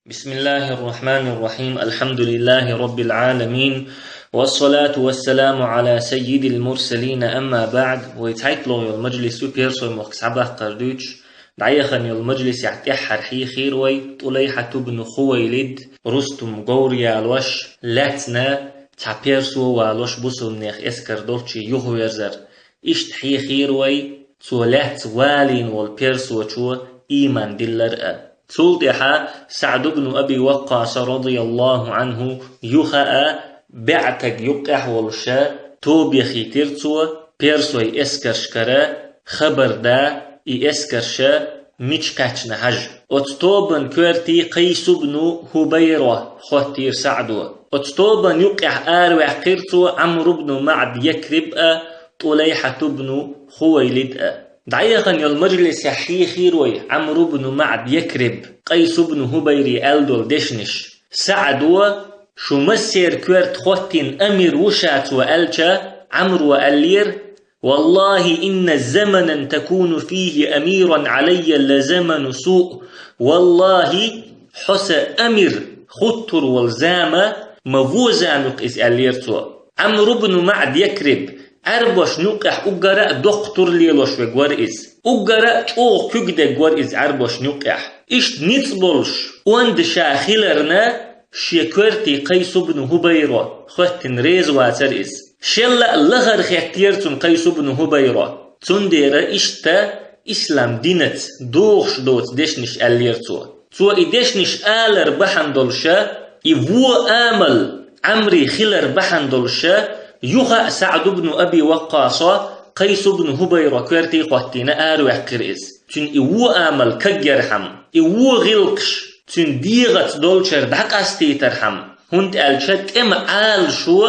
بسم الله الرحمن الرحيم. الحمد لله رب العالمين، والصلاة والسلام على سيد المرسلين. أما بعد، ويتعيطلو المجلس بيرسو مخصبه قردوش دعيخن المجلس يعتحر حي خيروي طليحة بن خويلد رستم قوريا الوش لاتنا تعبيرسو والوش بوسو منيخ اسكر دولتشي يخويرزر اشت حي خيروي تولات والين والبيرسو چو إيمان دلر سلطح سعد بن أبي وقاص رضي الله عنه يخأ بعتك يقح والشا توبيخي ترتو بيرسوي اسكرشكرا خبر دا اسكرشا ميشكاتش نهج اتطوبن كورتي قيس بن هبيرة خوتير سعدو اتطوبن يقح آروح قرتو عمرو بن معد يكرب طليحة بن خويلد دعيخن المجلس يحيي خيروي عمرو بن معد يكرب قيس بن هبيري ألدول دشنش سعدوا شو مسير كورت خوتين أمير وشات وألشا عمرو وألير والله إن الزمن تكون فيه أميرا علي لزمن سوء والله حس أمير خطر والزامة مفوزانك إس أليرتو عمرو بن معد يكرب عربوش نقح أقرأ دكتور ليلوش وغورئز أقرأ أو كجد غورئز عربوش نقح إشت نتصبلش وند شاخلرنا شكرتي قيس بن هبيرة خوتن ريز واترئز شلا لغر خيتيرتن قيس بن هبيرة تندير إشتا إسلام دينت دوخش دوت دشنش أليرتو تو إدشنش آلر بحندلشا إفو آمل عمري خلر بحندلشا يخا سعد بن أبي وقاص قيس بن هبيرة كورتي قوتينا آروح قرئز تن إيوو آمل كجرحم إيوو غلقش تن ديغت دولشر دحق استيترحم هند ألشت إم آل شو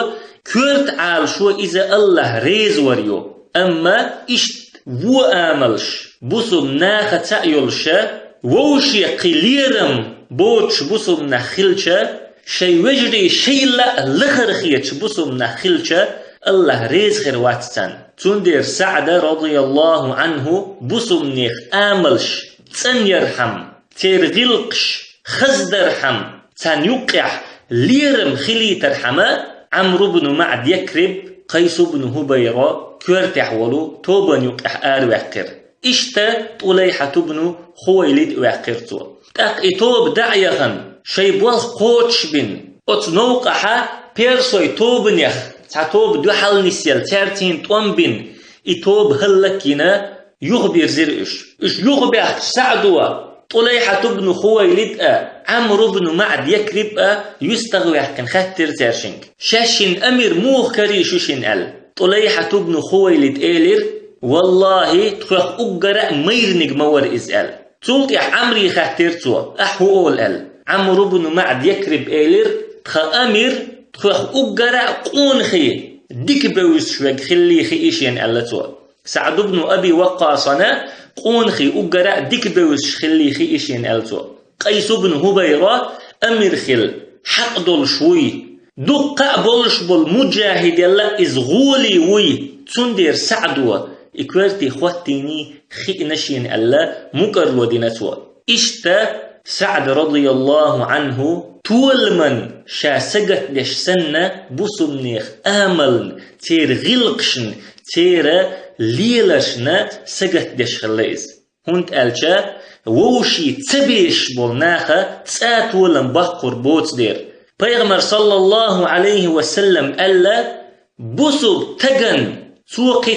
كورت آل شو إذا الله ريز وريو أما إشت وو آملش بوسم ناخ تأيولشا ووشي قليرم بوتش بوسم نخلشا شي وجري شي لا لخرخيتش بوسم نخلشا الله ريز خير واتسان تندير سعد رضي الله عنه بوسم نيخ آملش تن يرحم تيرغلقش خزدرحم تن يقح ليرم خلي ترحمه عمرو بن معد يكرب قيس بن هبيرة كورتح ولو توبن يقح وحقر اشتا طليحة بن خويلد وحقرتو تاق اتوب دعيغن شيبوال قوتش بن اتنوقح بيرسوي توبن يخ تعتوب دو حل نسيال تارتين توم بن اتوب هلكينا يغبير زرقش يغبير سعدوا طليحة بن خويلد عمرو بن معد يكرب يستغوي كان خاتر تارشنك شاشن أمير موخ كريشوشن طليحة بن خويلد إيلر والله تخوخ أقرأ ميرنك مور إزال تلقح عمري خاترتو أحو أول عمرو بن معد يكرب إيلر تخ أمير تخوخ أقرأ قونخي ديك بوز شوك خلي خيشين ألتو سعد بن أبي وقاصنا قونخي أقرأ ديك بوز خلي خيشين ألتو قيس بن هبيرة أمير خل حق دول شوي دقاء بولش بول مجاهد الله إزغولي وي تندير سعدوا إكوارتي خواتيني خي نشين الله مقر ودينتوا إشتا سعد رضي الله عنه طول من شا سجت لش سنة بوسمنيخ آمل تير غلقشن تير ليلشنا سجت لش خليز هونت ألشا ووشي تبيش بولناخا تسات ولن بحقر بوت دير پیغمبر صلى الله عليه وسلم ألا بوسو تغن سوقي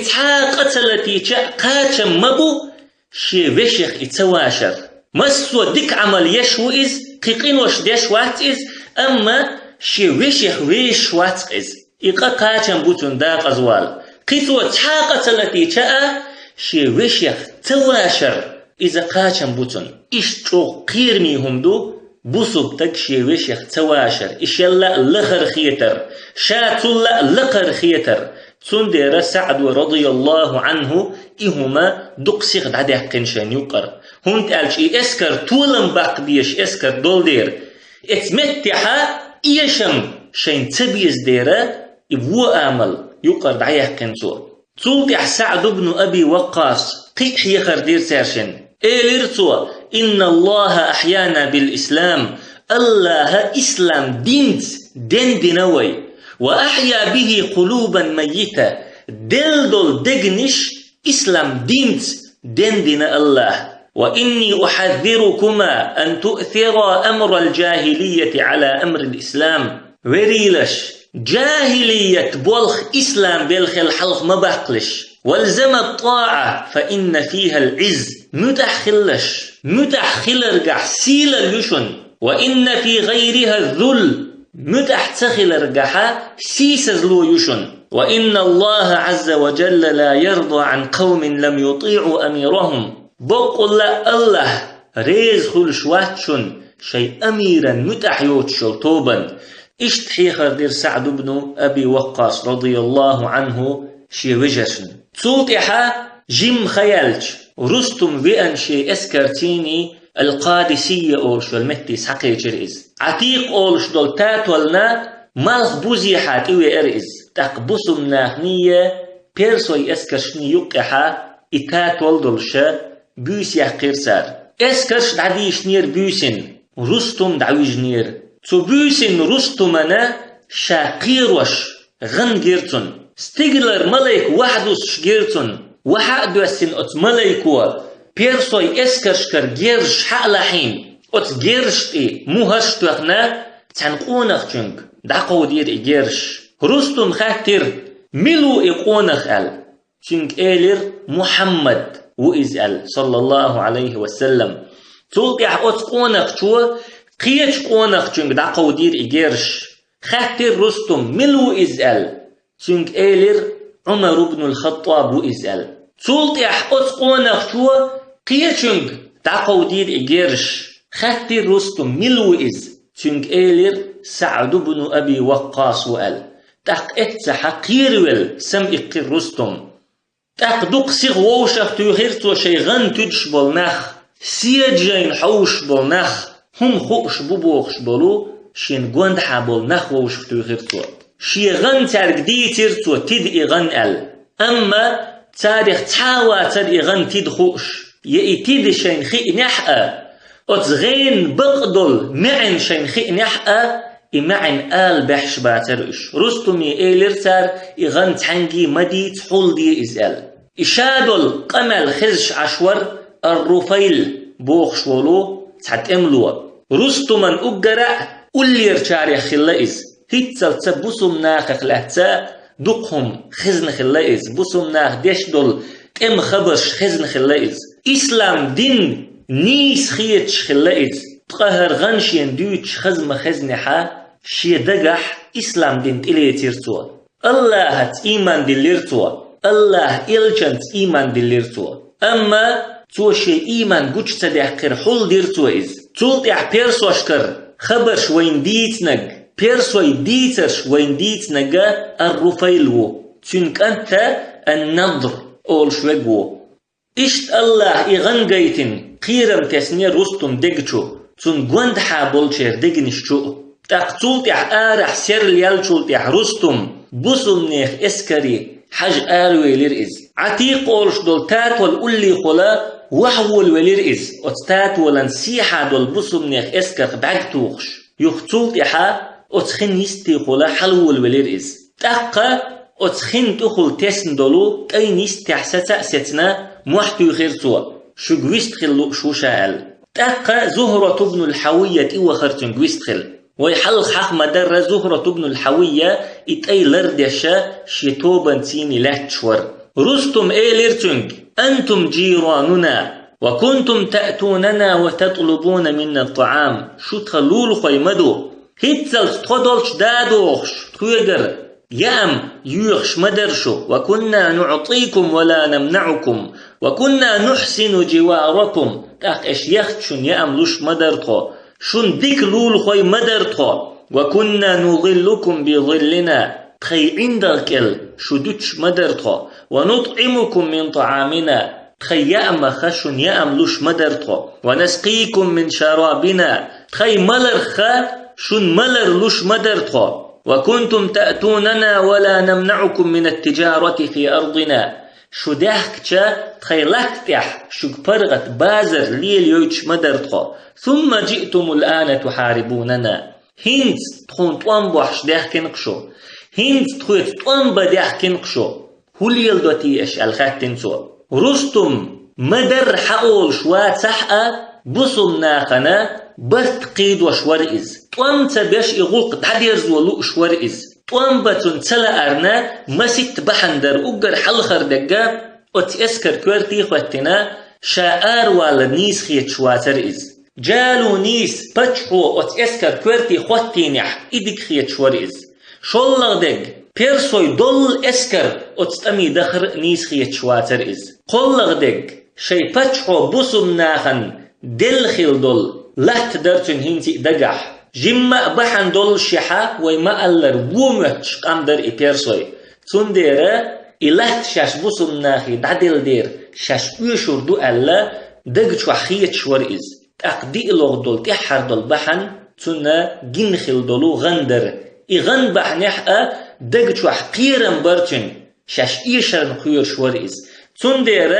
قتلتي قاتش مبو شي وشيخ اتواشر مسو ديك عمل يشو إز قيقين وش ديش وات إز أما شي وشيخ ويش وات إز إقا قاتشم بوتون داق أزوال قيتو قتلتي شي وشيخ تواشر إذا قاتشم بوتون إش تو قيرميهم دو بوسوب تكشي وشيخ تواشر إش يلا لخر خيتر شاتولا لقر خيتر تندير سعد رضي الله عنه إهما دقسيق دعده قنشان يقر هون تقالش إسكر طولن باق بيش إسكر دول دير اتمتحا إيشم شين تبيز ديرا إبو آمل يقر دعيه قنسو تلقح سعد بن أبي وقاص قيح يخر دير سارشن إيليرتو إن الله أحيانا بالإسلام الله إسلام دين دينوي وأحيا به قلوبا ميتة دل دجنش إسلام دين دين الله وإني أحذركما أن تؤثر أمر الجاهلية على أمر الإسلام وريلش جاهلية بولخ إسلام بلخ الحلق مبقلش والزم الطاعة فإن فيها العز متحخلرجع سيل اليشن وإن في غيرها الذل متحتخلرجع سيسزلو يشن وإن الله عز وجل لا يرضى عن قوم لم يطيعوا أميرهم بقول الله ريز خل شواتشن شيء أميرا متحيوت شلطوبا اشتحي خردير سعد بن أبي وقاص رضي الله عنه شي وجشن تولتحا جيم خيالش رستم بأن شي اسكرتيني القادسية أولش والمتيس حقي جرئز عتيق أولش دولتات والنا مالخ بوزيحات إوي أرئز تقبسم ناخنية بيرسوي اسكرشني يقحا إتات والدولشا بيس يحقير سار اسكرش دعديش نير بيسن رستم دعويج نير تو بيسن رستمنا شاقيروش غن جيرتن ستيغلر ملايك وحدوس شجيرتن وحدوسن ات ملايكوا بيرسوي اسكرشكر جيرش حقلحين ات جيرش اي موهش توغنا تنقونخ جنگ دعقو دير جيرش رستم خاطر ملو اقونخ ال جنگ ايلر محمد وإزال صلى الله عليه وسلم تلقح ات قونخ شو قيش قونخ جنگ دعقو دير جيرش خاطر رستم ملو إزال جنگ ايلر عمر بن الخطاب وإزال تلقح ات قونخ شو قيشنگ دعقو دير جيرش خاطر رستم ملو إز جنگ ايلر سعد بن أبي وقاص وال تق اتسح قيرول سم اقر رستم تقدق سيغ ووشخ تيخيرتو شيغان تدش بالنخ سيجين حوش بالنخ هم خوش ببوخش بالو شين قوند حابل نخ ووشخ تيخيرتو شيغان تارقدي تيرتو تد إغان ال أما تاريخ تحاوى تد إغان تد خوش يأي تد شين خي نحقا أتغين بقدل معن شين خي نحقا إمعن آل بحش باترش رستمي إيلر تار إغان تحنجي مدي تحول دي إزال إشادل قمل خزش عشور الرفيل بوخش ولو تحت املو رستمن أقرأ أولير تاريخ خلائز هيتسل تبسم ناخ خلاتسا دقهم خزن خلائز بسم ناخ ديشدل ام خبرش خزن خلائز إسلام دين نيس خيتش خلائز تقهر غنشين دوتش خزم خزنحا شي دقح إسلام دين إلي تيرتوا الله هت إيمان دليرتوا الله إلجنت إيمان دليرتوا أما تو شي إيمان قوش تدحقر حول ديرتوا إز تولتح بيرسوشكر خبرش وين ديتنق بيرسوي ديترش وين ديتنق الرفيلو تنك أنت النظر أول شوقو إشت الله إغنقيتن قيرم تسنير رستم دقشو تن قوند حابولشير دقنشو تقتولتح آرح سير ليالشولتح رستم بسلنيخ اسكري حج آلوي لرئز عتيق أولش دول تاتول أولي خلا وحول ولرئز أتتاتول انسيحة دول بسلنيخ اسكر بعد توخش يختولتحا أتخن يستي خلا حلول ولرئز تقا أتخن تخل تسن دولو كي نستح ستأستنا محتو خيرتوا شو قويست خلو شو شاعل تقا زهرة بن الحوية إيوه خرطن قويست خل ويحلق حق مدر زهرة بن الحوية إتأي لردشا شيطوبا تيني لاتشور رستم إيلرتنج أنتم جيراننا وكنتم تأتوننا وتطلبون منا الطعام شو تخلول خيمدو هيتسل تخدلش دادوخش تخيقر يام يوخش مدرشو وكنا نعطيكم ولا نمنعكم وكنا نحسن جواركم تاق إش يختشن يام لش مدرتو شن ديك لول خوي مدرتو وكنا نظلكم بظلنا تخي عندك شدوش مدرتو ونطعمكم من طعامنا تخي يأم خشن يأم لش مدرتو ونسقيكم من شرابنا تخي ملر خا شن ملر لش مدرتو وكنتم تأتوننا ولا نمنعكم من التجارة في أرضنا شو دهكتشا تخيلكتح شو برغت بازر ليل يوتش مدرتخو ثم جئتم الآن تحاربوننا هنز تخون توان بوحش دهكنقشو هنز تخويت توان بدهكنقشو هوليل دوتي اش الخاتن سو رستم مدر حقول شوات سحقة بصم ناخنا برت قيد وشورئز توان تبيش إغلق تعديرز ولو شورئز توان باتون تلا أرنا مسيت بحندر أقر حلخر دقا أت اسكر كورتي خواتنا شاعر والنيس خيت شواتر إز جالو نيس بچو أت اسكر كورتي خواتينيح إدك خيت شورئز شولغ دق بيرسوي دول اسكر أتستمي دخر نيس خيت شواتر إز قولغ دق شي بچو بصم ناخن دل خيل دول لا تدرتن هنتي دقح جمع بحن دول شحا ويما ألر ومتش قامدر إبيرسوي تندير إلهت شاش بصم ناخي دعدل دير شاش ويشور دو ألا دقش وحيت شورئز أقدي إلوغ دول تحر دول بحن تنا جنخل دولو غندر إغن بحنيحة دقش وحقيرن برتن شاش إيشرن خير شورئز تندير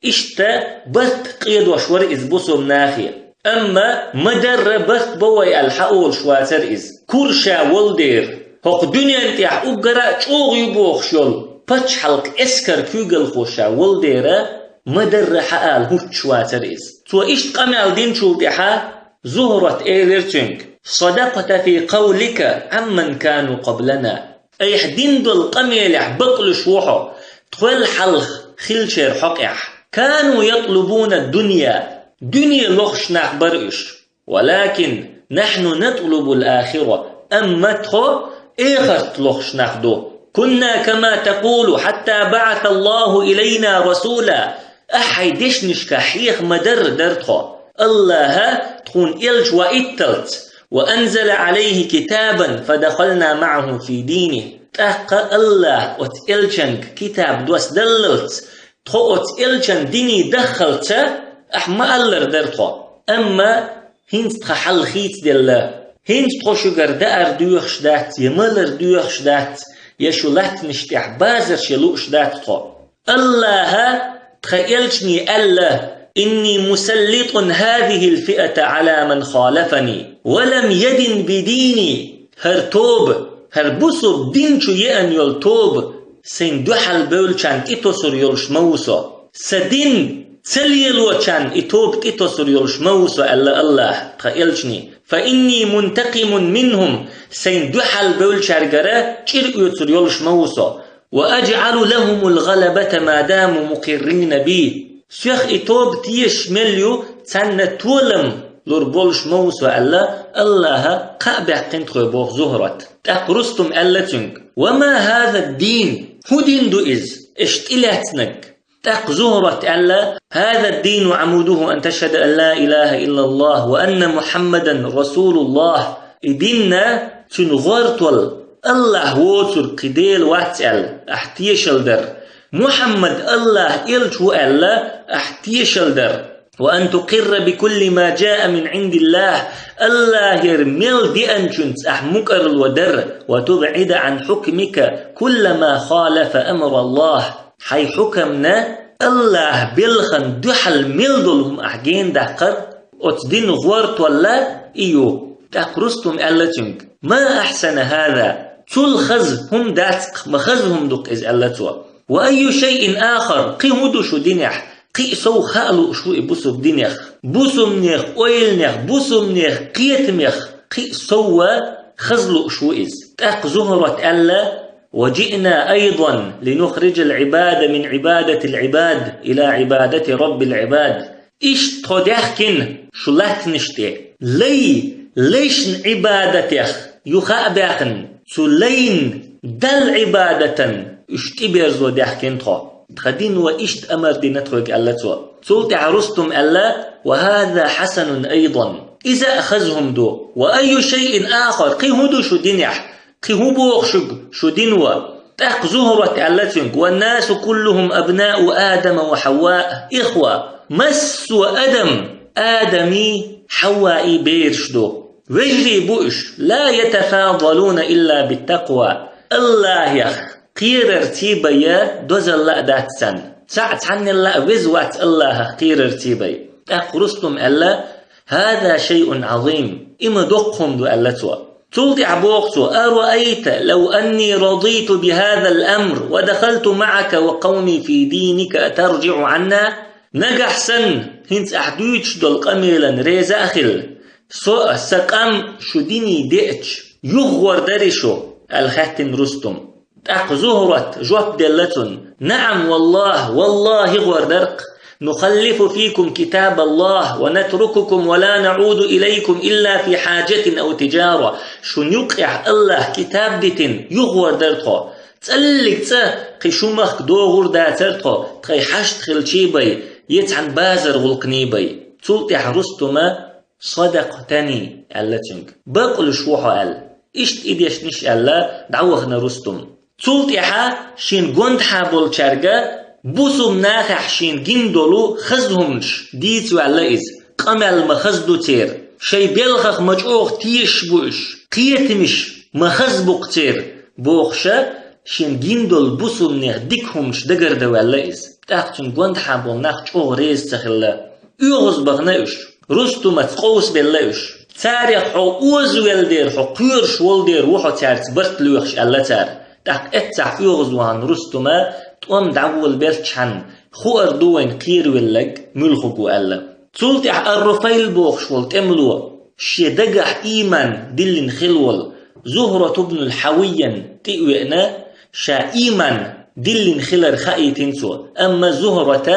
إشتا برت قيد وشورئز بصم ناخي أما مدر بست بوي الحقول شواتر إز كورشا ولدير هق دنيا انتيح أقرأ چوغ يبوخ شول پچ حلق اسكر كوغل خوشا ولدير مدر حقال هوت شواتر إز تو إشت قمال دين شولتحا زهرة إيرتنك صدقت في قولك عمن كانوا قبلنا أي حدين دول قميلح بقل شوحو تخل حلق خلشير حقح كانوا يطلبون الدنيا دنيا لخش نخبرش ولكن نحن نطلب الآخرة أما تخو إيخرت لخش نخدو كنا كما تقول حتى بعث الله إلينا رسولا أحيدش نشكحيخ مدر درتخو الله تخون إلج وإتلت وأنزل عليه كتابا فدخلنا معه في دينه تأقى الله وتإلجنك كتاب دوس دللت تخو وتإلجن ديني دخلت أحما ألر درتخو أما هنت تخحل خيت دل هنت تخشجر دار دوخش دات يملر دوخش دات يشولات نشتح بازر شلوش دات تخو الله تخيلتني الله إني مسلط هذه الفئة على من خالفني ولم يدن بديني هر توب هر بصب دينشو يأن يل توب سين دوحل بول چان إتوسر يلش موسو سدين تليلو چان إتوب إتوسر يلش موسو ألا الله تخيلتني فإني منتقم منهم سين دوحل بول شارجرة چير يتسر يلش موسو وأجعل لهم الغلبة ما داموا مقرين بي شيخ إتوب تيش مليو تن تولم لربولش موسو ألا الله قابع قنتخو بوخ زهرت تقرستم ألتنك وما هذا الدين هو دين دو إز اشتلاتنك تق زهرت ألا هذا الدين عموده أن تشهد أن لا إله إلا الله وأن محمدا رسول الله إديننا تنغرطل الله ووتر قديل واتسأل احتيشل در محمد الله إلجو ألا احتيشل در وأن تقر بكل ما جاء من عند الله الله يرمل دي أنجنت أحمكر الودر وتبعد عن حكمك كل ما خالف أمر الله حي حكمنا الله بلخن دحل ملدلهم أحجين دقر أتدين غورت ولا إيو تقرستم ألتنك ما أحسن هذا تلخز هم داتق مخزهم دق إز ألتوا وأي شيء آخر قيهدو شو دينح قي سو خالو شو بوسو بدينخ بوسو منيخ اويلنخ بوسو منيخ قيتمخ قي سو خزلو شو إز تاق زهرة ألا وجئنا أيضا لنخرج العباد من عبادة العباد إلى عبادة رب العباد إيش تودحكن شو لات نشتي ليش عبادتك يخابعن سلين دل عبادة اشتبر زو دحكن تخو تخدين وإشت أمر دينتخوك ألتوا سلت عرستم ألا وهذا حسن أيضا إذا أخذهم دو وأي شيء آخر قيهدو شو دينح قيهبو شو دينوا تاق زهرة ألتنك والناس كلهم أبناء آدم وحواء إخوة مس آدمي حوائي بيرشدو وجري بوش لا يتفاضلون إلا بالتقوى الله يخ قير ارتيبيا دوز الله داتسن ساعت عن الله وزوات الله قير ارتيبي رستم ألا هذا شيء عظيم إما دقهم دو ألتوا تولدي عبوقتو أرأيت لو أني رضيت بهذا الأمر ودخلت معك وقومي في دينك ترجع عنا نجح سن هنس أحدوش دول قميلا ريزا أخل سقام شديني ديتش يغور درشو الختن رستم زهرت جواب دلتن نعم والله غور درق نخلف فيكم كتاب الله ونترككم ولا نعود إليكم إلا في حاجة أو تجارة شن يقع الله كتاب ديتن يغور درقو تسألك قشمخ دوغور داترقو تخي حشت خلشي بي يتعن بازر غلقني بي تلتح رستما صدقتني ألتنك بقل شوحو أل إشت إديش نش ألا دعوخنا رستم تلتح شين قند حابول شارقا بوسم ناخح شين جندولو خزهمش ديتو ألا إز قمل مخزدو تير شي بيلخخ مجعوخ تيش بوش قيتمش مخزبوق تير بوخشا شين جندول بوسم ناخ ديكهمش دقر دو ألا إز تاقتن قند حابول ناخ چوغ ريز تخلا يوغز بغناوش رستم تقوس باللهش تاريخ حو اوزويل دير حو قيرش ول دير وحو تارت برتلوخش ألا تار تاق اتع يوغزوان رستم تقوم دعول بيرتشان خو اردوين قير ولق ملخقو ألا تلتح الرفيل بوخش ول تملو شيدقح إيمان دلن خلول زهرة ابن الحويا تقوئنا شا إيمان دلن خلر خائي تنسو أما زهرة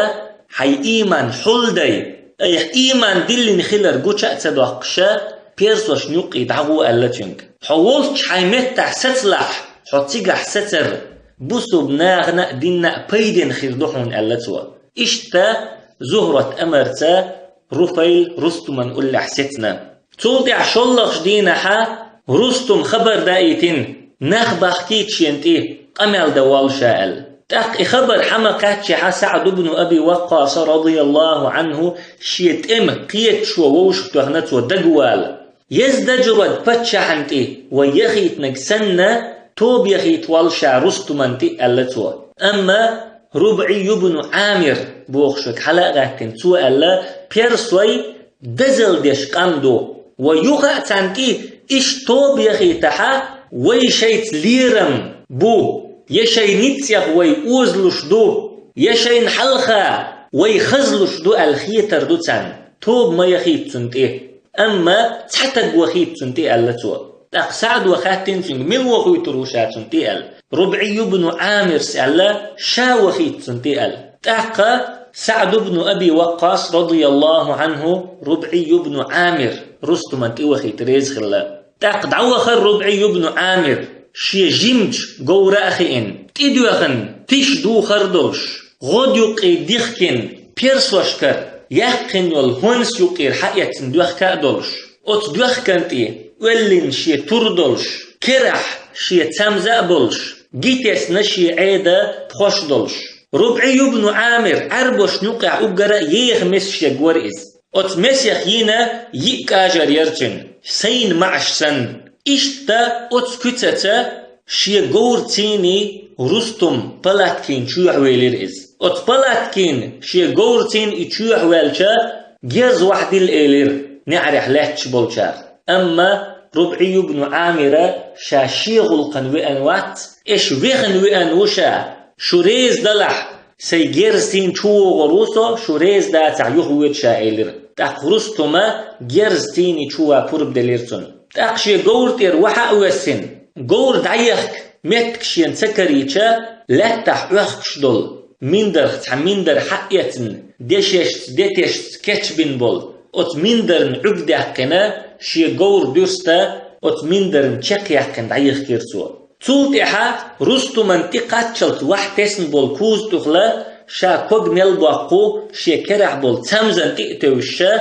حي إيمان حلدي أي إيمان دلن خلر قوشا تدوقشا بيرسوش نيوقي دعو ألتنك حوالش حيمتح ستلح حتيقح ستر بوسو بناغنا دينا بيدن خيردوحون ألتوا إشتا زهرة أمرتا رفيل رستم أولح ستنا تولدع شلخ دينها رستم خبر دايتين نخبخ كيتشينتي قمل دوال شائل تاق خبر حمقات شحا سعد بن أبي وقاص رضي الله عنه شيت قيت شو ووش تغنت ودقوال يزدجرد فتشحنتي ويخيت نقسنا توب يخيت والشع رستمنتي ألتوا أما ربعي بن عامر بوخشك حلقاتين سوى ألا بيرسوي دزل ديش قامدو ويوغا تانتي إش توب يخيتها ويشيت ليرم بو يشي نتيخ وي اوزلش دو يشي نحلخا وي خزلش دو الخيتر دو تان توب ما يخيت سنتي أما تحتق وخيت سنتي ألتوا تاق سعد وخاتين فين من وخيت روشات سنتي أل ربعي بن عامر سألا شا وخيت سنتي أل تاق سعد بن أبي وقاص رضي الله عنه ربعي بن عامر رستمنتي وخيت ريز خلا تاق دعوخر ربعي بن عامر شي جيمج قورا أخيين تيدوخن تشدو خردوش غد يقي ديخكن بيرسوشكر يخن والهونس يقير حقية دوخ كادولش ات دوخ كنتي ولين شي تردولش كرح شي تمزا بولش جيتس نشي عيدا بخوش دولش ربعي بن عامر عربوش نوقع أقرأ يغمس شي قورئز ات مسيخ ينا يكاجر يرجن سين معش سن إشتا أتسكتتا شي غورتيني رستم بلاتكين شوح ويليرئز أت بلاتكين شي غورتين إتشوح ويلشا جيز واحد الإيلير نعرح لاتش بولشار أما ربعي بن عامر شا شي غلقن وأنوات إش ويغن وأنوشا شوريز دلح سي جيرستين شو غروسو شوريز دا تعيوه شا إيلير تاق رستما جيرستيني شوها بورب دليرتون تاقشي غورتير وحا وسن غور دعيخك متكشين سكريتشا لا تحوخش دول مندر حقيتن ديششت ديتشت كتشبين بول ات مندر نعقدحكنا شي غور دوستا ات مندر نشقيحكن دعيخ كيرسو تولتحا رستو منطقة شلت وحتسن بول كوز تخلا شا كوغ نلباقو شي كرح بول تمزن تقتوشا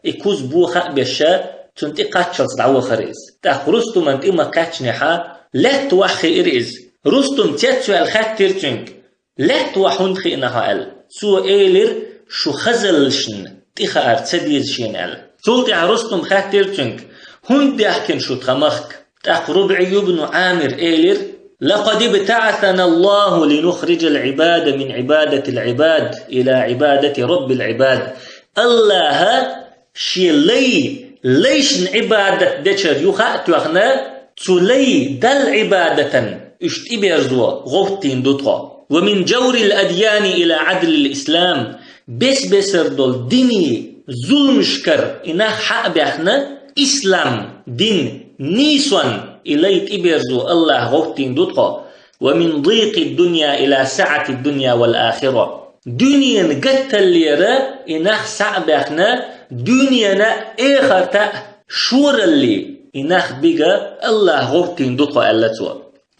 اكوز بوخا بشا تنتي قاتشلت دعوة خريز تاخ رستم انتي ما قاتشنحا لا توخي إرئز رستم تيتسو الخات تيرتنك لا توحون خينها ال سو إيلر شو خزلشن تيخا ارتسديز شين ال تولتي رستم خات تيرتنك هون ديحكن شو تخمخك تاخ ربعي بن عامر إيلر لقد ابتعثنا الله لنخرج العباد من عبادة العباد إلى عبادة رب العباد. الله شي ليش عبادة دشر يخاء توخنا تلي دل عبادة اشتبرزوا غفتين دوتها. ومن جور الأديان إلى عدل الإسلام بسر دول ديني ظلم شكر إنه حق بأخنا إسلام دين نيسون إليت إبرزو الله غفتين دوتها. ومن ضيق الدنيا إلى سعة الدنيا والآخرة دنيا قتل ليرا إنه سعب أخنا دنيا إخرتا شور اللي إنه بيغا الله غفتين دوتها ألتوا.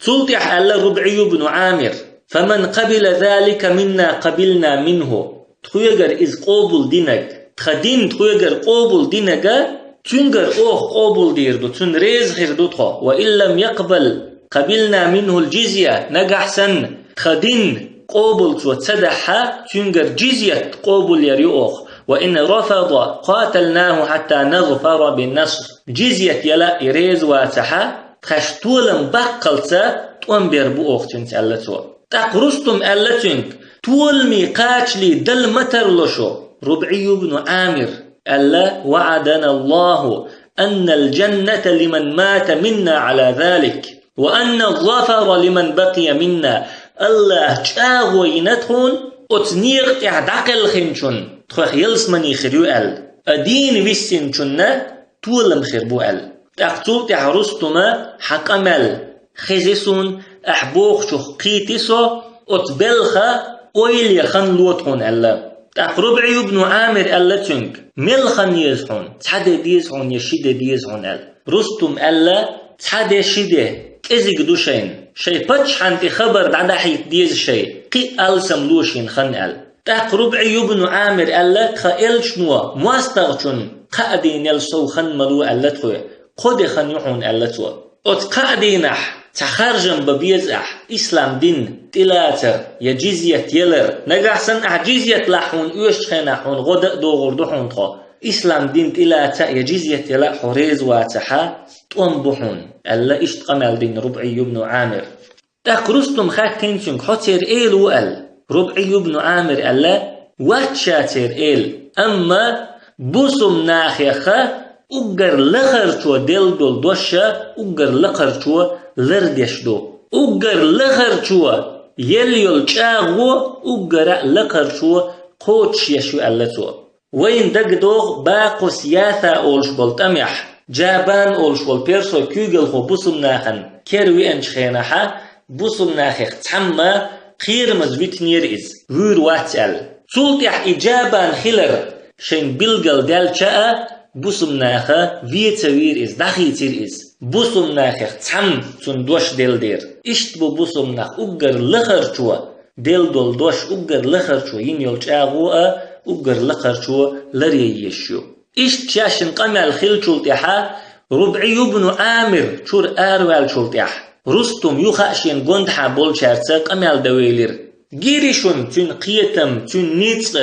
تلتح ألا ربعي بن عامر فمن قبل ذلك منا قبلنا منه. تخيجر إز قبول دينك تخدين تخيجر قبول دينك تنجر قبول ديردو تن ريز خيردو تخا. وإن لم يقبل قبلنا منه الجزية نجح سن تخدين قبول وتصدحها تنجر جزية قبول يريوخ. وإن رفض قاتلناه حتى نظفر بالنصر. جزية يلا إريز واتحا تخشتولم بقلتا تنبير بوخ تنسألتوا. تقرستم ألتنك طول ميقاتش لي دل متر لشو. ربعي بن عامر ألا وعدنا الله أن الجنة لمن مات منا على ذلك وأن الظفر لمن بقي منا. الله شاغوينتهن أتنيق إعداقل خنشن تخيخ يلسمني خريوال أدين ويسين شنة طولم خربوال. تقتل تحرستما حقمل خزيسون أحبوخ شخ قيتسو أتبلخا أويل يخن لوتهن ألا. ربعي بن عامر ألا تنك ملخن يزحون تحدى ديزحون يشيد ديزحون أل. رستم ألا تحدى شيده كزيق دوشين شي باتش حانتي خبر دعدا حيث ديز شي قي ألسم لوشين خن أل. ربعي بن عامر ألا خائل شنوا مواستغشن قادين يلسو خن ملو ألا تخوي قد خن يحون ألا تخوي قادينح تخرجن ببيزح إسلام دين تلاتر يا جزية يلر نجح سن جزية لحون يوش خناحون غدا دوغردحون تخا. إسلام دين تلاتر يا جزية يلا حريز واتحا تنبحون ألا إشت قمل دين ربعي بن عامر. تقرستم خاكين شنك حتر إيل وأل. ربعي بن عامر ألا واتشاتر إيل أما بوسم ناخيخا أجر لخرشوا دل دول دوشا أجر لخرشوا لردشدو أجر لخرشوا يليل شاغو أجر لخرشوا قوتش يشو ألتو. وين دقدوغ باقو سياثا أولش بلتمح جابان أولش بالبيرسو كيغل خو بوسم ناخن كيروي أنشخيناها بوسم ناخيخ تحمى خير مزويتنير إز وير واتسأل سلطح إجابان خلر شين بلغل دال شاء بوسم ناخا فيتوير إز داخيتير إز بوسم ناخيخ تحم تندوش دل دير إشت بوسم ناخ أجر لخرشوا دل دول دوش أجر لخرشوا ينيول شاغوا أجر لخرشوا لرييشو. إشت شاشن قمال خيل شلطحا ربعي بن عامر شور آروال شلطح رستم يخاشين قندحا بولشارتا قمال دويلر جيريشون تون قيتم تون نيتس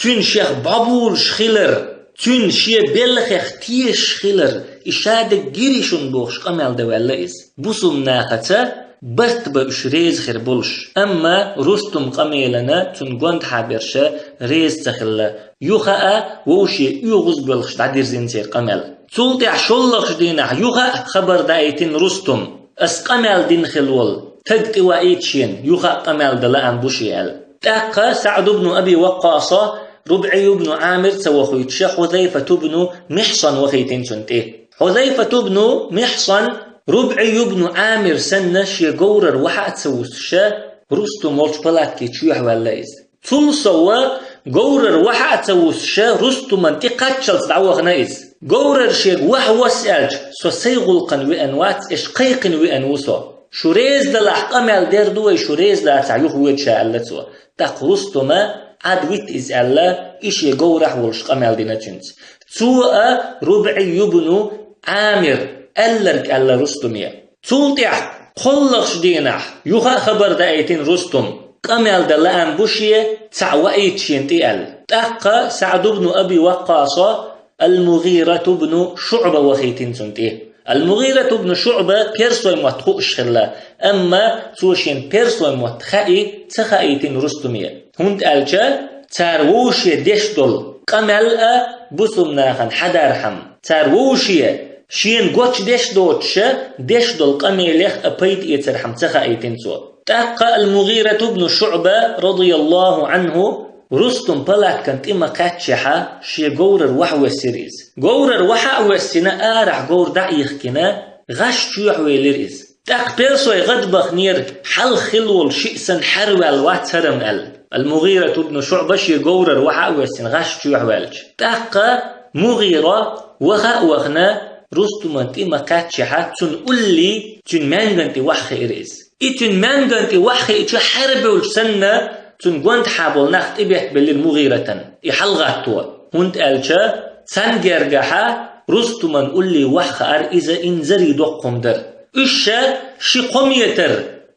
تون شيخ بابول شخيلر تون شي بلخ تيش خيلر إشادة جيريشون بوخش قمال دويلر إز بوسم ناختا برت باش ريز خير بولش. أما رستم قميلنا تون قندحا برشا ريز تخلا يخاء ووشي يغز بلخش تعدير زينتير قمال تولتع شلخش دينح يخاء خبر دايتين رستم أس قمال دين خلول تدق وإيتشين يخاء قمال دلان بوشيال. تاقى سعد بن أبي وقاص ربعي بن عامر سوخيتش حذيفة بن محصن وخيتين سنته. حذيفة بن محصن ربعي بن عامر سنش يقورر وحات سوسشا رستم ولش بلاكي تشيح واللايز ثلثوا قورر وحات سوسشا رستم انتقاتشل دعوه نايز قورر شيء وسألج سو سيغلقن وأنوات إشقيقن وأنوسو شوريز دلح قمال ديردوي شوريز لا تعيوه ويتشا ألتسو تقرستما عدويت إز ألا إش يقورح ولش قمال ديناتشنت سوء ربعي بن عامر ألرك ألا رستمية تولتح خلقش دينح يوخا خبر دايتين رستم قمال دلان بوشيه تعوائي تشينتي أل. تاقى سعد بن أبي وقاص المغيرة بن شعبة وخيتين سنتيه المغيرة بن شعبة بيرسوي متخوش خلا أما توشين بيرسوي متخائي تخائيتين رستمية هند ألجا تاروشي ديشدل قمل بسمناخن حدارحم تاروشي شين قوش ديشدل قميليخ أبيت يترحم تخائيتين سو تاقى المغيرة بن شعبة رضي الله عنه رستم بلاك كانت إما كاتشحة شي قورر وحوة سيريز قورر وحوة سينا آرح قور دعيخ كنا غش تيوحوة ليريز تاق بيرسوي غدبخ نير حل خلول شئسن حروال واترم المغيرة بن شعبة شي قورر وحوة سين غش تيوحوة تاق مغيرة وخنا رستم انت إما كاتشحة تنقلي تنمانغنتي وحخ إريز تنمانغنتي وحخ إتش حربول سنة تنقوانت حابول ناخت إبيت بالمغيرة إحلغاتوا هند ألشا تنجرجحا رستمان قولي وحخار إذا إنزري دوقهم در إشا شي قميتر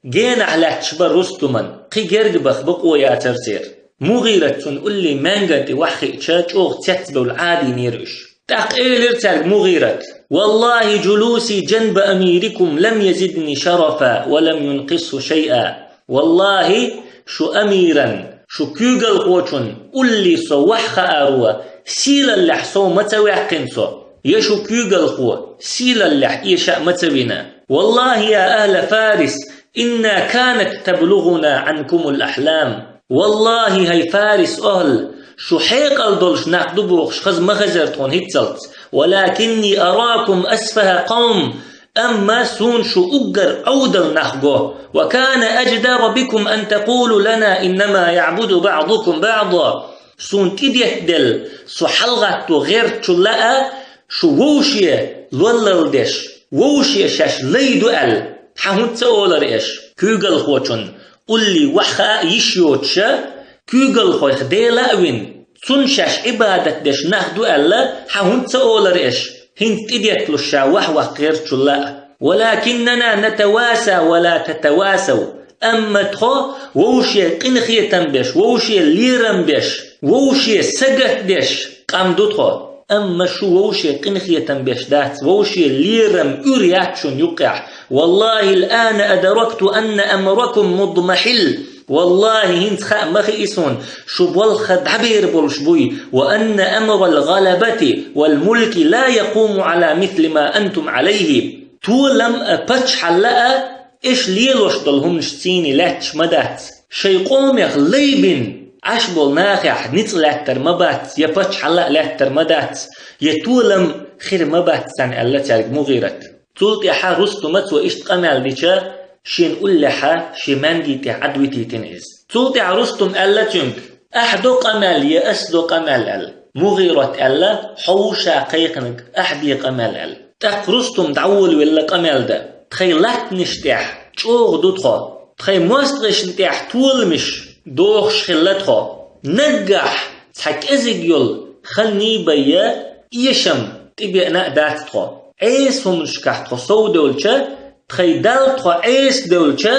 جين على تشبر رستمان قي جرج بخبق وياتر سير مغيرة تنقولي مانجانتي وحخي إتشاج أوغ تتبول عادي نيرش تاق إيلرتال مغيرة والله جلوسي جنب أميركم لم يزدني شرفا ولم ينقصه شيئا والله شو أميرا شو كيغل قوشن قولي سو وحخ أروى سيلا اللح سو متوحقن سو يشو كيغل قوى سيلا اللح يشاء متوينا والله يا أهل فارس إنا كانت تبلغنا عنكم الأحلام والله هاي فارس أهل شو حيقل دولش نقدبوخش خز مخزرتون هيتزلت ولكني أراكم أسفه قوم أما سون شو أجر أودل نخجو وكان أجدر بكم أن تقولوا لنا إنما يعبد بعضكم بعضا سون تديهدل سو حلغتو غير تشلاء شو ووشيه لوللدش ووشيه شاش ليدو أل حهون تقولر إيش كيغل خوشن قولي وحا يشيوتشا كيغل خوش ديلا وين سون شاش إبادة دش نخدو ألا حهون تقولر إيش هنت إديت للشا وحوة غير تشلاء ولكننا نتواسى ولا تتواسوا أما تخو ووشي قنخية تنبش ووشي ليرم بش ووشي سجت دش قام دوتخو أما شو ووشي قنخية تنبش دات ووشي ليرم أرياتشون يقع والله الآن أدركت أن أمركم مضمحل والله هنت خاء مخيسون شو بولخد عبير بولشبوي وأن أمر الغلبة والملك لا يقوم على مثل ما أنتم عليه تولم أبتش حلقة إيش ليلوش دلهم نشتيني لاتش مدات شيقوم يغليبن عشبول ناخح نتلاتر مبات يبتش حلق لاتر مدات يتولم خير مبات سان الله تارك مغيرت تولت يحا رستمت وإشت قمال ديشا شين أولها شمانجي تعدوتي تنعز تولت رستم الله تنك أحدو قمال يأسدو قمال مغيرت الله حوشا قيقنك أحدي قمال تاق رستم دعول ولا قمال ده تخيلات نشتاح تشوغ دوتخو تخي موستغش نتاح طول مش دوخش خلتخو نجح تحك ازيجيول خلني بيا يشم تبي أنا داتخو عيس هم نشكحتخو سو دولشة تخي دالتخو عيس دولشة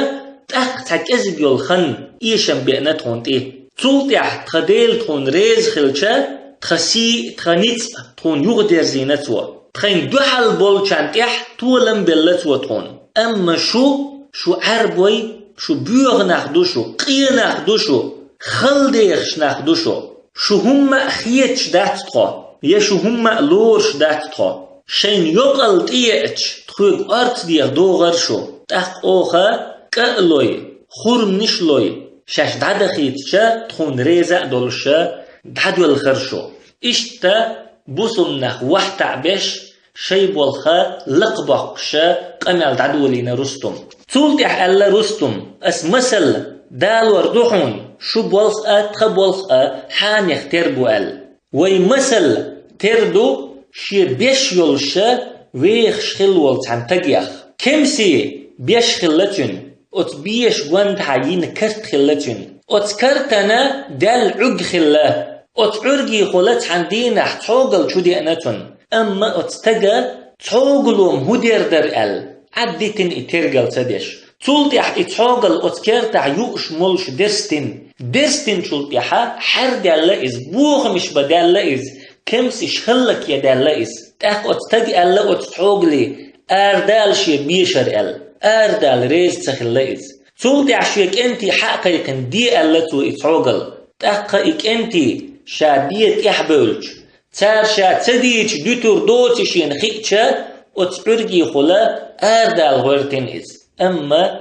تحك ازيجيول خن يشم بيأنا تخونت إيه تولتح تخديل تخون ريز خلشة تخسي تخنيت تخون يغدر زينتو تخين دوحل بول چانتيح تولم بلت وطون أما شو عربوي شو بيوغ ناخدوشو قيا ناخدوشو خلديخش ناخدوشو شو هم خيتش داتتخو يا شو هم لورش داتتخو شين يقل تيئتش تخويق أرت ديغ دوغر شو تاق أوخا كألوي خورم نشلوي شاش دادخيتشا تخون ريزا دولشا دادو الخرشو إشتا بوسمنخ وحتع بش شي بولخا لقبقشا قمال دعدولينا رستم تولتح ألا رستم أس مسل دال وردوحون شو بولخا تخبولخا حان يختربو أل وي مسل تردو شي بيش يولشا ويخ شخلول عن تقيخ كمسي بيش خلتن أت بيش قوند حاجين كرت خلتن أت كرتنا دال عق خلا أتعرجي خلت عندنا تحوجل شو دي أناتون أما أتستجى تحوجلهم هدير در ال عدتن إترجل تدش تولت يح إتحوجل أتكرت يوش ملش درستن شلت يحا حرد الله إز بوخ مش بدال إز كمس شخلك يدال إز تأخ أتستجى الله أتحوجلي أردال شي بيشر أردال ريز تخلئز سولت عشيك أنت حقيقا دي ألتو إتعوغل تحقيق أنت شادية إحبولج تار شاد سديج دوتور دوتشين خيتشا وتعرقي خلا أردال غورتين إز أما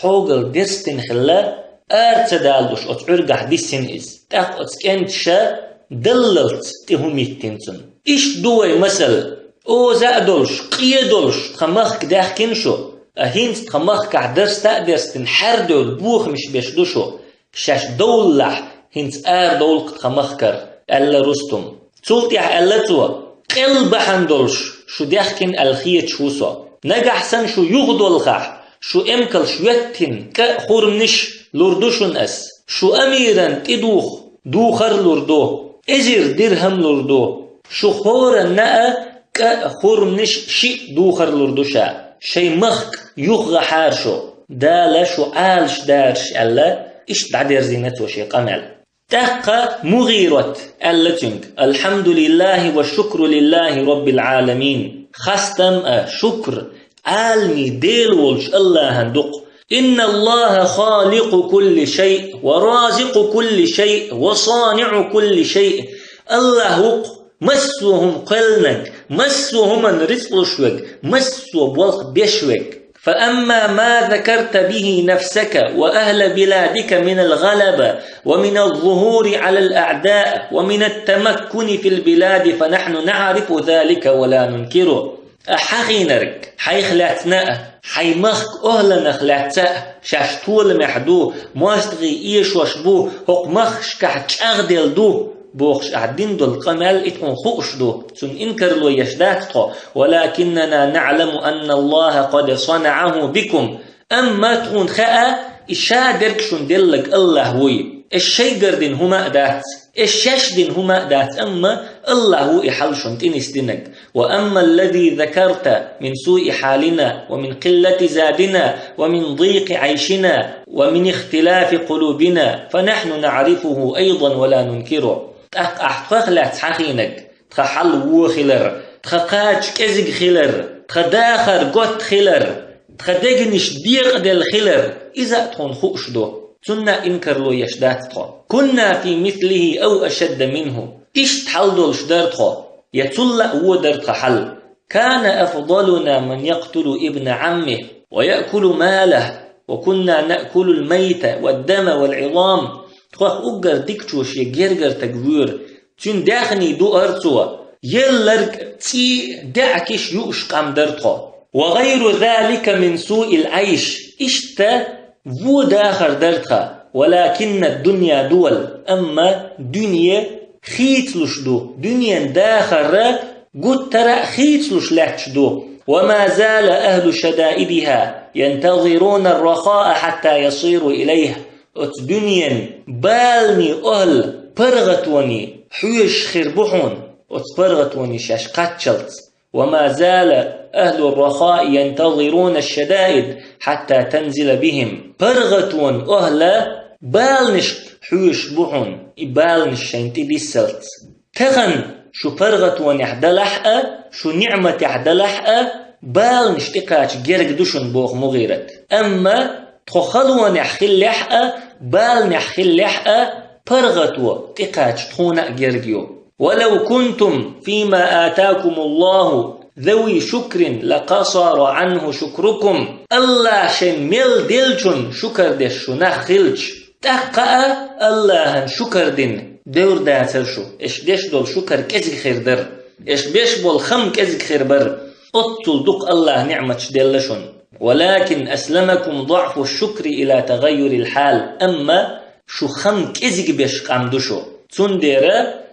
تعوغل ديستين خلا أرتدالدوش وتعرقح ديستين إز تحق أتكنت شا دللت تهميتينتن إيش دوي مثل او زادولش قيدولش تخمخك داخكنشو أهينت تخمخك عدرس تقدرس تنحردول بوخ مش بيشدوشو شاش دولح هينت دولك تخمخكر ألا رستم تولتيح ألتوا قلب حندولش شو داخكن الخيت شوسو نجح سن شو يغدولخح شو امكل شويتين كخورمنش لردوشن أس شو أميرا تدوخ دوخر لردو إجر درهم لردو شو خور النأ كخورمنش شي دوخر لردوشا شي مخك يغغى حارشو دالا شو آلش دارش ألا إش دعدير زينتو شي قمل تحقى مغيرت ألتنك الحمد لله والشكر لله رب العالمين خستم شكر عالمي ديلولش الله هندق إن الله خالق كل شيء ورازق كل شيء وصانع كل شيء الله مسوهم قلنك مسوهم رزقشوك مسو بوالق بيشوك فأما ما ذكرت به نفسك وأهل بلادك من الغلبة ومن الظهور على الأعداء ومن التمكن في البلاد فنحن نعرف ذلك ولا ننكره أحقينرك حي خلاتنا حي مخك أهلنا خلاتنا شاشتول محدو ماستغي إيش وشبو هق مخش كحك أغدل دو بوخش أعدين دول قمال إتقن خوش دو سن إنكر لو يشداتقو ولكننا نعلم أن الله قد صنعه بكم أما تقون خاء إشادرك شن دلك الله وي الشي قردين هما أدات الشاش دين هما أدات أما الله هو إحال شن تنس دينك وأما الذي ذكرت من سوء حالنا ومن قلة زادنا ومن ضيق عيشنا ومن اختلاف قلوبنا فنحن نعرفه أيضا ولا ننكره أحتخ لا تحقينك تخحل وو خلر تخقاج كزق خلر تخداخر قط خلر تخدقنش ديق دل خلر إذا تخون خوش دو سنة إنكر لو يشداتخو كنا في مثله أو أشد منه إيش تحلدولش دارتخو يتلأ ودرتخ حل كان أفضلنا من يقتل ابن عمه ويأكل ماله وكنا نأكل الميت والدم والعظام تخوخ أقر ديكتوش يجرجر تقوير تون داخني دو أرتوا يلرق تي دعكش يوش قام درتخو وغير ذلك من سوء العيش إشتا فو داخر درتخا ولكن الدنيا دول أما دنيا خيتلش دو دنيا داخر قد ترى خيتلش لاتش دو وما زال أهل شدائدها ينتظرون الرخاء حتى يصيروا إليه دنيا بالني أهل برغتوني حيش خربحون برغتوني شاشقاتشلت وما زال أهل الرخاء ينتظرون الشدائد حتى تنزل بهم برغتون أهل بالنش حيش بحون بالنش شنتي بيسلت تغن شو برغتون يحدلحق شو نعمة يحدلحق بالنش تقاش جرق دوشن بوغ مغيرت أما تخلون يحخل لحق بالن يحخل لحق برغتو تقاش تخونا جرقيو ولو كنتم فيما آتاكم الله ذوي شكر لقصر عنه شكركم الله شن مل دلشن شكر دش نخلش تقع الله شكر دين دور داترشو اش دش دول شكر كزك خير در اش بيش بول خم كزك خير بر اطل دق الله نعمة دلشن ولكن أسلمكم ضعف الشكر إلى تغير الحال أما شو خم كزك بيش قامدوشو تندير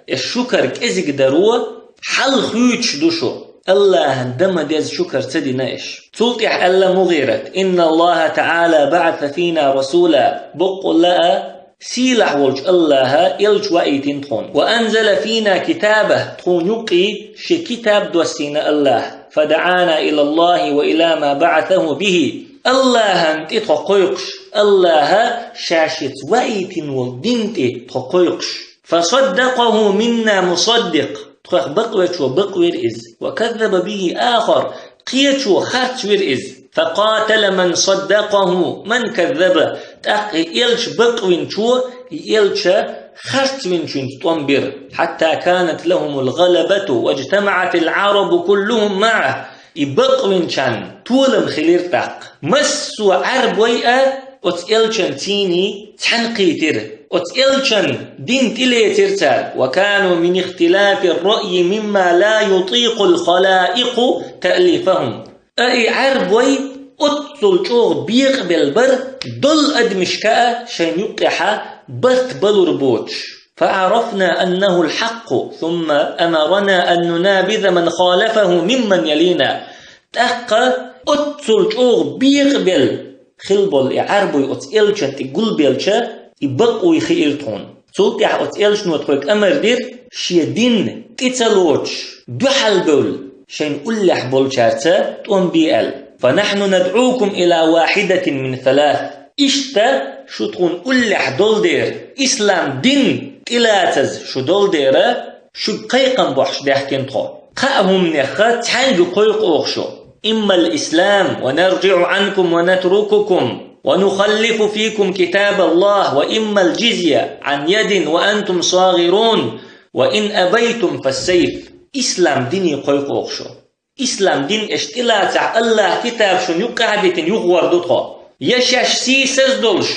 الشكر كزك دروا حل خيوش دوشو الله دم ديز شكر تدي نايش تلقح ألا مغيرت إن الله تعالى بعث فينا رسولا بقل لا سيلح ولج الله يلج وأيتين تخون وأنزل فينا كتابه تخون يقي شي كتاب دوسينا الله فدعانا إلى الله وإلى ما بعثه به الله انت تقويقش الله شاشت وأيتين والدنت تقويقش فصدقه منا مصدق تخ بقوة وبقوة إز وكذب به آخر قيتشو خرت ويرئز فقاتل من صدقه من كذب تأق يلش بقوين شو يلش خرت من شنت تنبر حتى كانت لهم الغلبة واجتمعت العرب كلهم معه يبقوين شان طولم خلير تاق مسو عرب ويأ أتئلشن تيني تحنقيتر أتئلشن دين تليتر تار وكانوا من اختلاف الرأي مما لا يطيق الخلائق تأليفهم أي عرب وي أتل شوغ بيق بالبر دل أدمشكاء شين يقحى برت بلوربوتش فعرفنا أنه الحق ثم أمرنا أن ننابذ من خالفه ممن يلينا تأقى أتل شوغ بيق بال خلبل عربي أتئلشن تقول بيلشا يبقوا يخيرتون سلطح أتئلش نوتخوك أمر دير شيدين تتلوش دوحل بول شين ألح بولشارتا تون بيال فنحن ندعوكم إلى واحدة من ثلاث إشتا شو تكون ألح دول دير إسلام دين تلاتز شو دول دير شو قيقن بوحش داحكين تخو قاهم نخا تحنجو قيق أوخشو إما الإسلام ونرجع عنكم ونترككم ونخلف فيكم كتاب الله وإما الجزية عن يد وأنتم صاغرون وإن أبيتم فالسيف إسلام ديني قيق أوخشو إسلام دين اشتلاع الله كتاب شن يقعدت يغور دوتها يشاش سيسز دولش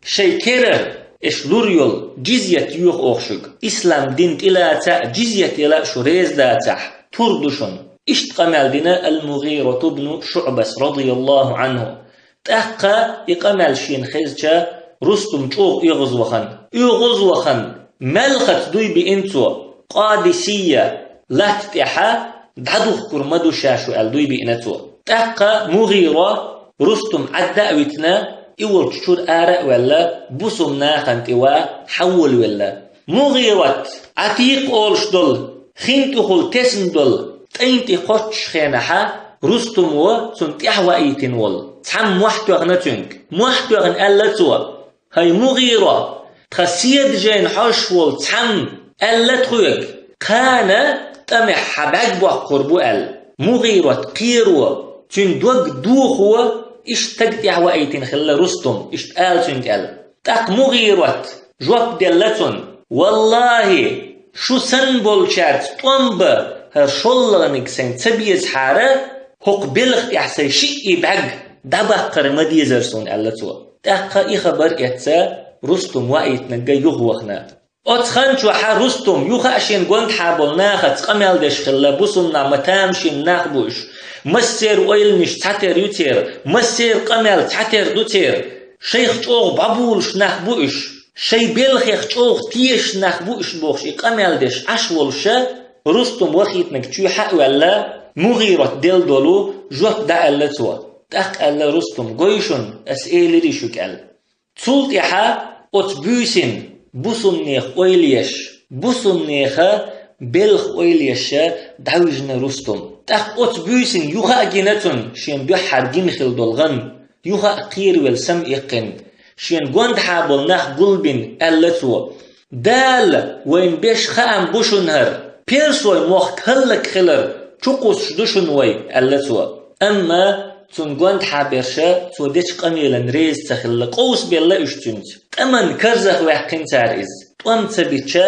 شي كرر إش لوريول جزية يوخ أوخشوك إسلام دين تلاع جزية تلاع شريز داتح تردشن اشتقمل دنا المغيرة بن شعبس رضي الله عنه تأقى يقمل شين خيزجا رستم شوق يغزوخن ملخت دوي بإنتو قادسية لا تتحى دعدوخ كرمدو شاشو الدوي بإنتو تأقى مغيرة رستم عدأوتنا إول تشور آراء ولا بسم ناخن توا حول ولا مغيرة عتيق أولش دول خين تخل تسن دول تينتي خوش خينحا رستم و سنتيح وإيتين ول تحم محتوغ نتنك محتوغ ألتو هاي مغيرة تخسيد جين حوش ول تحم ألتوغ كان تمح حباك بوح قربو مغيرة قيرو تندوغ دوخو اشتقتيح وإيتين خلا رستم اشتقال تنك تاق مغيرة جواب دلتون والله شو سنبول شارت طنب هر شلغنك سن تبيز حارة هق بلغت يحسي شيء بعق دبه قرمدي زرسون ألتو تاقا إخبر إتسا رستم وإيت نجا يغوخنا أتخنش وحا رستم يخاشين قوند حابلناخ تقمل دش خلا بسمنا متامشين ناخبوش مسير ويلنش تحتر يتير مسير قمل تحتر دوتير شيخ توغ بابولش ناخبوش شي بلخيخ توغ تيش ناخبوش بوش إقمل دش أشولشا رستم وخيتنك تشو حق ولا مغيرة دل دولو جوت دا ألتوا تأق ألا رستم قويشن أسئلة ريشوك أل تسولت إحا أتبوسن بوسن نيخ أويليش بوسن نيخا بلخ أويليش دعوجنا رستم تأق أتبوسن يوخا أجينتون شين بيحر جنخل دولغن يوخا قير والسم إقن شين قوند حابل ناخ قلبين ألتوا دال وين بيش خام بوشنهر بيرسوي موخ كلك خلر چوقوس شدوشن وي ألتوا أما تنقوند حابرشا توديش قميلا ريز تخل قوس بالله اشتنت أمن كرزخ وحقين تاريز توام تبيتشا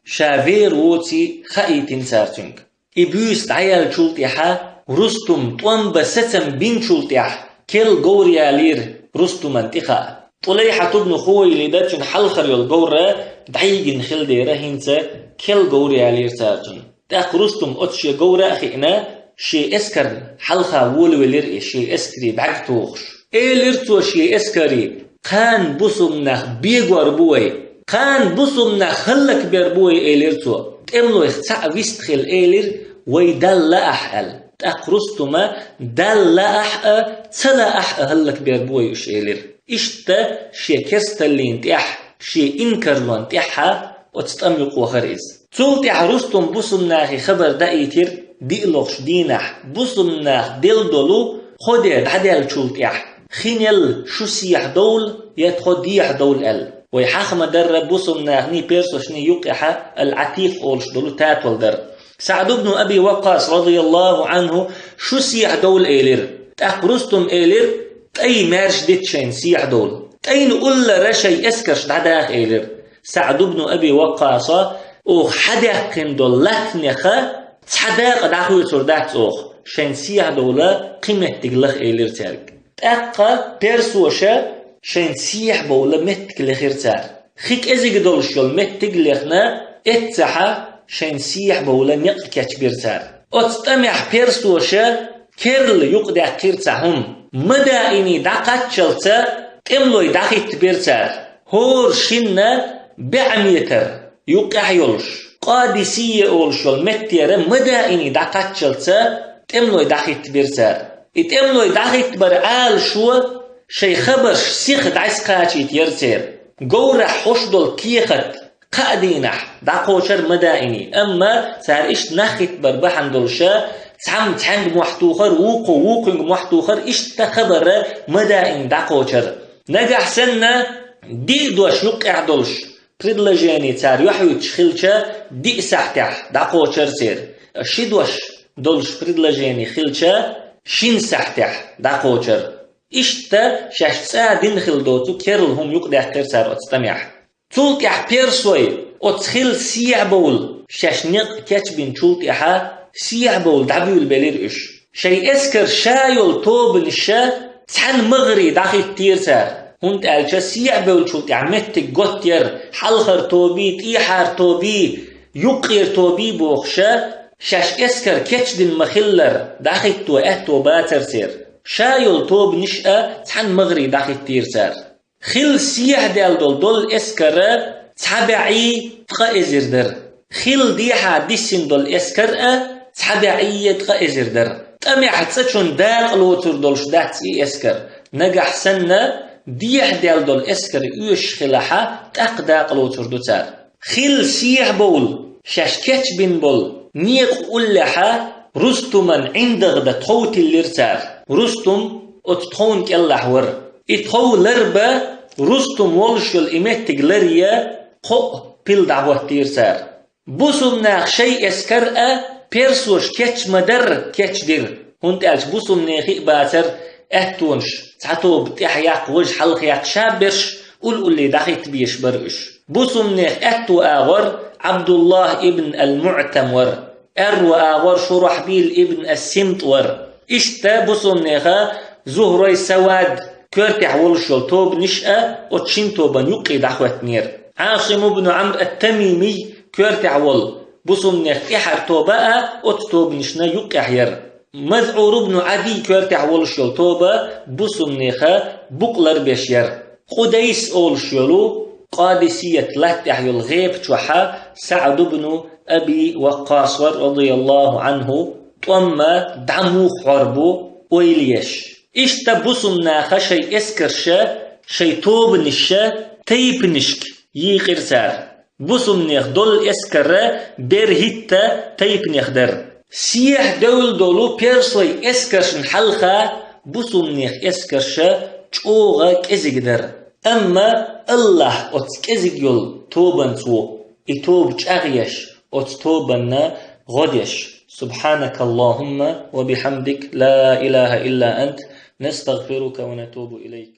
شافير ووتي خايتين تارتنك إبيوست عيال شلطيحا رستم توام بستم بين شلطيح كل قوريالير رستم انتخا طليحة ابن خوي لداتشن حلخر يلقورة دعيقن خل ديره هنسا كل قوريالير تارتن تاق رستم أتشي قورة أخينا شي اسكر حلخا ولولير شي اسكري بعقتوخش ليرتو شي اسكري قان بصمنا بيغور بوي قان بصمنا خلك بيربوي ليرتو تملو اختع ويستخل لير ويدل أحل تاق رستم دل أح تلا أح هلك بيربوي اش لير اشتا شي كستلين تيح شي انكرلون تيحها وتستميق وخريز تولتي رستم بصمناخي خبر دايتر ديلوخش دينح بصمناخ ديل دولو خودت عدل تولتيح خينيل شو سيح دول يتخد ديح دول ال ويحاخ مدر بصمناخ ني بيرسوش ني يقيحا العتيف اولش دولو تاتول در سعد بن أبي وقاص رضي الله عنه شو سيح دول إيلر تأقرستم إيلر أي مارش ديتشين سيح دول أي نقول رشي أسكرش دعداق إيلر سعد بن أبي وقاص أو حداقن دول لاتنخا تحداق دعوه تردات أوخ شين سيح دولة قيمة تقلق إيلر تارك تأقى بيرسوشا شين سيح بولا متك لخير تار خيك ازيق دولش يول متك لخنا اتسحا شين سيح بولا نق كاتبير تار اتستمع بيرسوشا كيرل يقدع كير تاهم مدائني داقات شلتا تملوي داقيت بير تار هور شنا بعميتر يقع يولش قادسية أولش يول متيرا مدائني داقات شلتا تملوي داقيت بير تار اتملوي داقيت برعال شو شي خبرش سيخت عسقاتي تيرتير قورة حشدل كيخت قادينح داقوشر مدائني أما سار إش نخت بربحن دلشا تعم تحند محتوخر ووقو محتوخر إش تخبر مدائن داقوشر نجح سنة دي دوش يقع دلش بريدلجاني تار يحوي تشخلشا دي سحتح داقوشر سير شدوش دلش بريدلجاني خلشا شين سحتح داقوشر إشتا شاش سادين خلدوتو كيرل هم يقدع ترسار أتستمع تولك بيرسوي أتخل سيع بول شاش نق كاتبين تولك سيع بول دعبيو البلير إش شاي اسكر شايل توب نشا تحن مغري داخل تيرسار هنت ألشا سيع بول تولك عمتك قطير حلخر توبي تيحار توبي يقير توبي بوخشا شاش اسكر كاتبين مخلر داخل تو باتر سير شايل توب نشأ تحن مغري داخل تيرسار خل سيح دول اسكر تحبعي تقا ازردر خل ديحا ديسين دول اسكر تحبعي تقا ازردر تأمي تسچون داق الوتر دولش داتي اسكر نجح سنة ديح دول اسكر يوش خلحا تاق داق الوتر دوتار خل سيح بول شاشكتش بين بول نيق قلحا رستما عندغ تخوت الليرتار رستم اتخون كاللحور اتخو لربا رستم والشل امتك لريا خو بيل دعوة تيرسار بوسم ناخ شي اسكرأ بيرسوش كتش مدر كتش دير هنت ألش بوسم ناخي باتر اتونش تعطو بتحياق وجه حلق ياق شابرش قول لي دخيت بيش برقش بوسم ناخ اتو آغر عبد الله ابن المعتمر وآغر شرحبيل ابن السمطور إشتا بوسم ناخا زهري سواد كرتح والشل توب نشأ وتشين توبا يقي دعوة نير عاصم بن عمرو التميمي كرتح وال بوسم ناخ إحر توبا وتتوب نشنا يقي حير مذعور بن عدي كرتح والشل توبا بوسم ناخا بقلر بشير قديس أولشلو قادسية لاتح الغيب توحا سعد بن أبي وقاص رضي الله عنه توما دعمو حربو ويليش إشتا بوسم ناخا شي اسكرشا شي توب نشا تيب نشك يغير سار بوسم ناخ دول اسكرا دير هيتا تيب نخدر سيح دولو بيرسوي اسكرشن حلخا بوسم ناخ اسكرشا چوغا كزيقدر أما الله أتكزيق يول توبان تو إتوب چاغيش أتتوبنا غديش سبحانك اللهم وبحمدك لا إله إلا أنت نستغفرك ونتوب إليك